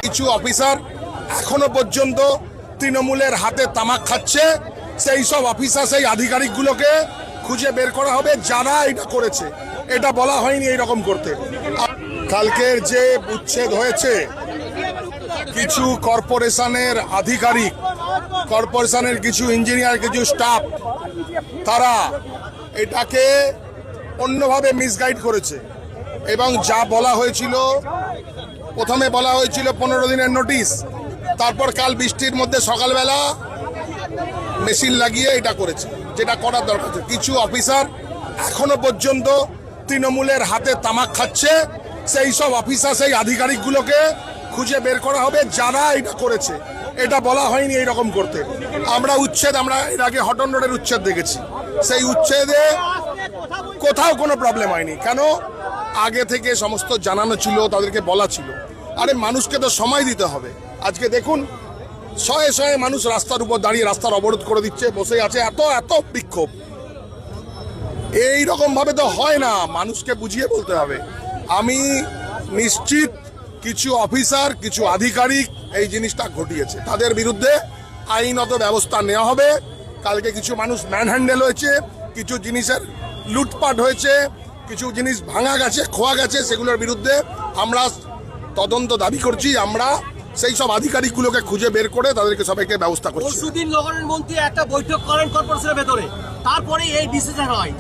কিছু অফিসার এখনো পর্যন্ত তৃণমূলের হাতে তামাক খাচ্ছে। সেই সব অফিসার, সেই আধিকারিকগুলোকে খুঁজে বের করা হবে যারা এটা করেছে। এটা বলা হয়নি এইরকম করতে। কালকের যে উচ্ছেদ হয়েছে, কিছু কর্পোরেশনের আধিকারিক, কর্পোরেশনের কিছু ইঞ্জিনিয়ার, কিছু স্টাফ, তারা এটাকে অন্যভাবে মিসগাইড করেছে এবং যা বলা হয়েছিল, প্রথমে বলা হয়েছিল 15 দিনের নোটিশ, তারপর কাল বৃষ্টির মধ্যে সকালবেলা মেশিন লাগিয়ে এটা করেছে, যেটা করার দরকার ছিল। কিছু অফিসার এখনো পর্যন্ত তৃণমূলের হাতে তামাক খাচ্ছে। সেই সব অফিসার, সেই আধিকারিকগুলোকে খুঁজে বের করা হবে যারা এটা করেছে। এটা বলা হয়নি এইরকম করতে। আমরা এর আগে হটন রোডের উচ্ছেদ দেখেছি। সেই উচ্ছেদে কোথাও কোনো প্রবলেম হয়নি। কেন? আগে থেকে সমস্ত জানানো ছিল, তাদেরকে বলা ছিল। আরে মানুষকে তো সময় দিতে হবে। আজকে দেখুন, শয়ে শয়ে মানুষ রাস্তার উপর দাঁড়িয়ে রাস্তার অবরোধ করে দিচ্ছে, বসে আছে, এত এত বিক্ষোভ। এইরকম ভাবে তো হয় না, মানুষকে বুঝিয়ে বলতে হবে। আমি নিশ্চিত কিছু অফিসার, কিছু আধিকারিক এই জিনিসটা ঘটিয়েছে, তাদের বিরুদ্ধে আইনত ব্যবস্থা নেওয়া হবে। কালকে কিছু মানুষ ম্যানহ্যান্ডেল হয়েছে, কিছু জিনিসের লুটপাট হয়েছে, কিছু জিনিস ভাঙা গেছে, খোয়া গেছে, সেগুলোর বিরুদ্ধে আমরা তদন্ত দাবি করছি। আমরা সেই সব আধিকারিকগুলোকে খুঁজে বের করে তাদেরকে সবাইকে ব্যবস্থা করছি। পরশুদিন নগরের মন্ত্রী একটা বৈঠক করেন কর্পোরেশনের ভেতরে, তারপরে এই ডিসিশন হয়।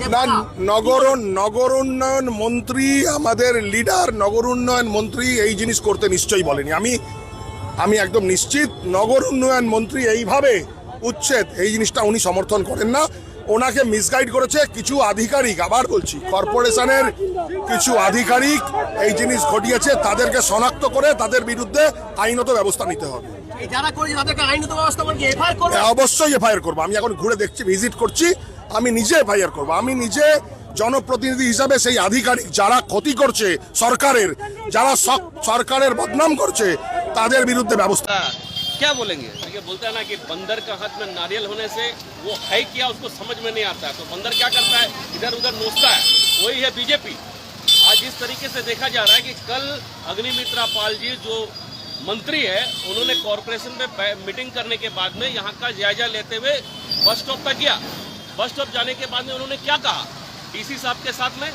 নগর উন্নয়ন মন্ত্রী, আমাদের লিডার নগর উন্নয়ন মন্ত্রী এই জিনিস করতে নিশ্চয়ই বলেনি। আমি একদম নিশ্চিত নগর উন্নয়ন মন্ত্রী এইভাবে উচ্ছেদ, এই জিনিসটা উনি সমর্থন করেন না। ওনাকে মিসগাইড করেছে কিছু আধিকারিক। আবার বলছি, কর্পোরেশনের কিছু আধিকারিক এই জিনিস ঘটিয়েছে, তাদেরকে শনাক্ত করে তাদের বিরুদ্ধে আইনত ব্যবস্থা নিতে হবে। অবশ্যই এফআইআর করবো। আমি এখন ঘুরে দেখছি, ভিজিট করছি, আমি নিজে এফআইআর করবো। আমি নিজে জনপ্রতিনিধি হিসাবে সেই আধিকারিক যারা ক্ষতি করছে সরকারের, যারা সরকারের বদনাম করছে, তাদের বিরুদ্ধে ব্যবস্থা। क्या बोलेंगे? देखिए, बोलता है ना कि बंदर का हाथ में नारियल होने से वो है क्या उसको समझ में नहीं आता है। तो बंदर क्या करता है, इधर उधर नोचता है। वही है बीजेपी। आज इस तरीके से देखा जा रहा है कि कल अग्निमित्रा पाल जी जो मंत्री है, उन्होंने कॉरपोरेशन में मीटिंग करने के बाद में यहाँ का जायजा लेते हुए बस स्टॉप तक गया। बस स्टॉप जाने के बाद में उन्होंने क्या कहा डीसी साहब के साथ में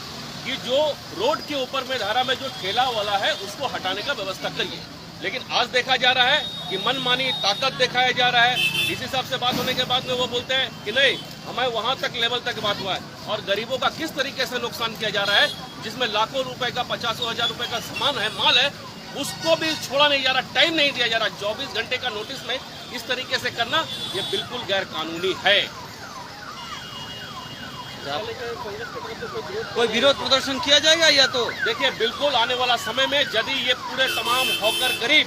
कि जो रोड के ऊपर में धारा में जो ठेला वाला है उसको हटाने का व्यवस्था करिए। लेकिन आज देखा जा रहा है कि मनमानी ताकत दिखाया जा रहा है। डीसी साहब से बात होने के बाद में वो बोलते हैं कि नहीं, हमें वहां तक लेवल तक बात हुआ है। और गरीबों का किस तरीके से नुकसान किया जा रहा है, जिसमें लाखों रुपए का, 50,000 रुपए का सामान है, माल है, उसको भी छोड़ा नहीं जा रहा, टाइम नहीं दिया जा रहा। 24 घंटे का नोटिस में इस तरीके से करना ये बिल्कुल गैर कानूनी है। कोई विरोध प्रदर्शन किया जाएगा या तो देखिए, बिल्कुल आने वाला समय में यदि ये पूरे तमाम होकर गरीब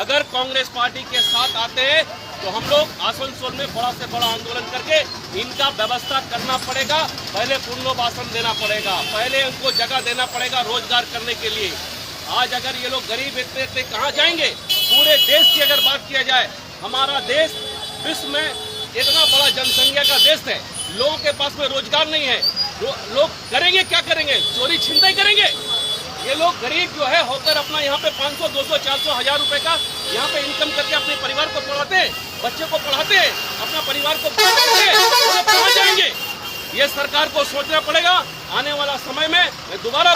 अगर कांग्रेस पार्टी के साथ आते हैं तो हम लोग आसनसोल में बड़ा से बड़ा आंदोलन करके इनका व्यवस्था करना पड़ेगा। पहले पुनर्वासन देना पड़ेगा, पहले उनको जगह देना पड़ेगा रोजगार करने के लिए। आज अगर ये लोग गरीब इतने कहाँ जाएंगे? पूरे देश की अगर बात किया जाए, हमारा देश विश्व में इतना बड़ा जनसंख्या का देश है, लोगों के पास में रोजगार नहीं है। लोग करेंगे क्या? करेंगे चोरी छिनताई करेंगे। ये लोग गरीब जो है होकर अपना यहाँ पे 500, 200, 400, 1000 रुपए का यहाँ पे इनकम करके अपने परिवार को पढ़ाते हैं, बच्चे को पढ़ाते हैं, अपना परिवार को पढ़ाते हैं। वो लोग कहाँ जाएंगे? ये सरकार को सोचना पड़ेगा। आने वाला समय में दोबारा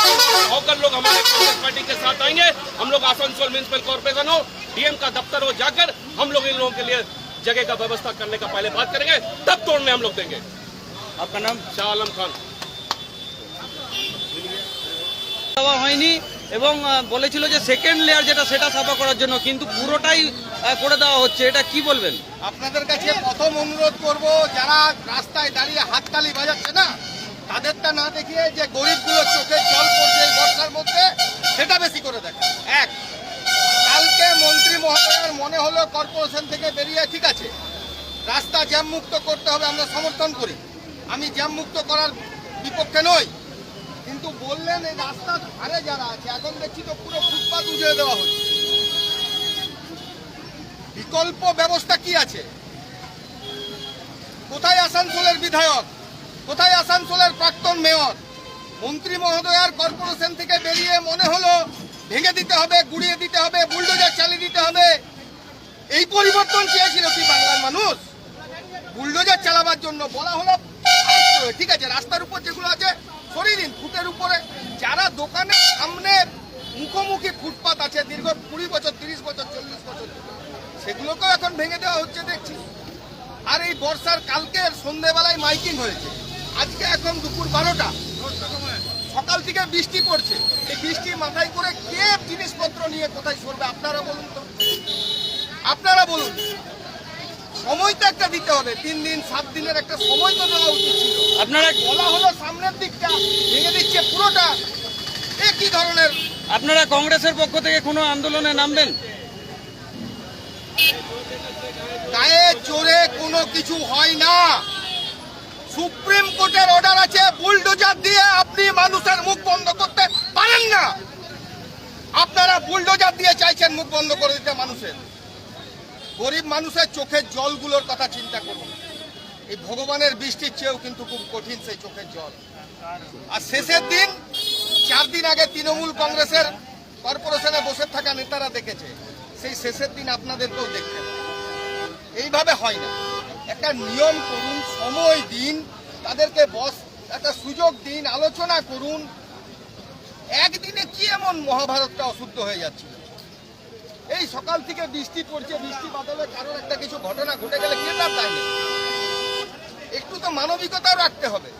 होकर लोग हमारे कांग्रेस पार्टी के साथ आएंगे। हम लोग आसनसोल म्युनिसिपल कॉर्पोरेशन हो, डीएम का दफ्तर हो, जाकर हम लोग इन लोगों के लिए जगह का व्यवस्था करने का पहले बात करेंगे, तब तोड़ने हम लोग देंगे। आपका नाम? शाह आलम खान। দেওয়া হয়নি এবং বলেছিল যে সেকেন্ড লেয়ার যেটা সেটা সাফা করার জন্য, কিন্তু পুরোটাই করে দেওয়া হচ্ছে। এটা কি বলবেন? আপনাদের কাছে প্রথম অনুরোধ করব, যারা রাস্তায় দাঁড়িয়ে হাততালি বাজাচ্ছে না, তাদেরটা না দেখিয়ে যে গরিবগুলো চোখে জল পড়ছে বর্ষার মধ্যে, সেটা বেশি করে দেখা। এক, কালকে মন্ত্রী মহোদয়ের মনে হলো কর্পোরেশন থেকে বেরিয়ে ঠিক আছে রাস্তা জ্যাম মুক্ত করতে হবে, আমরা সমর্থন করি, আমি জ্যাম মুক্ত করার বিপক্ষে নই, কিন্তু বললেন এই রাস্তার ধারে যারা আছে, এখন দেখছি তো পুরো ফুটপাত উঠিয়ে দেওয়া হচ্ছে। বিকল্প ব্যবস্থা কি আছে? কোথায় আসানসোলের বিধায়ক, কোথায় আসানসোলের প্রাক্তন মেয়র? মন্ত্রী মহোদয়ার কর্পোরেশন থেকে বেরিয়ে মনে হলো ভেঙে দিতে হবে, গুড়িয়ে দিতে হবে, বুলডোজার চালিয়ে দিতে হবে। এই পরিবর্তন চেয়েছিল কি বাংলার মানুষ? বুলডোজার চালাবার জন্য বলা হলো ঠিক আছে, রাস্তার উপর যেগুলো আছে সরিয়ে দিন। ফুটের উপরে যারা দোকানের সামনে মুখোমুখি ফুটপাত আছে দীর্ঘ 20 বছর, 30 বছর, 40 বছর, সেগুলোকেও এখন ভেঙে দেওয়া হচ্ছে দেখছি। আর এই বর্ষার কালকে সন্ধ্যেবেলায় মাইকিং হয়েছে, আজকে এখন দুপুর 12টা, সকাল থেকে বৃষ্টি পড়ছে। এই বৃষ্টি মাথায় করে কে জিনিসপত্র নিয়ে কোথায় সরবে? আপনারা বলুন তো, আপনারা বলুন। সময় তো একটা দিতে হবে, 3 দিন 7 দিনের একটা সময় তো দেওয়া উচিত ছিল। আপনারা বলা হলো সামনের দিকটা ভেঙে দিচ্ছে পুরোটা। এ কি ধরনের? আপনারা কংগ্রেসের পক্ষ থেকে কোনো আন্দোলনে নামবেন? গায়ে জোরে কোনো কিছু হয় না। সুপ্রিম কোর্টের অর্ডার আছে, বুলডোজার দিয়ে আপনি মানুষের মুখ বন্ধ করতে পারেন না। আপনারা বুলডোজার দিয়ে চাইছেন মুখ বন্ধ করে দিতে মানুষের। গরিব মানুষের চোখের জলগুলোর কথা চিন্তা করুন। এই ভগবানের বৃষ্টির চেয়েও কিন্তু খুব কঠিন সেই চোখের জল। আর শেষের দিন 4 দিন আগে তৃণমূল কংগ্রেসের কর্পোরেশনে বসে থাকা নেতারা দেখেছে, সেই শেষের দিন আপনাদেরকেও দেখতে হবে। এইভাবে হয় না। একটা নিয়ম করুন, সময় দিন, তাদেরকে একটা সুযোগ দিন, আলোচনা করুন। একদিনে কি এমন মহাভারতটা অশুদ্ধ হয়ে যাচ্ছে? এই সকাল থেকে বৃষ্টি পড়ছে, বৃষ্টি বাদলে কারোর একটা কিছু ঘটনা ঘটে গেলে কে তার দায় নেই? একটু তো মানবিকতাও রাখতে হবে।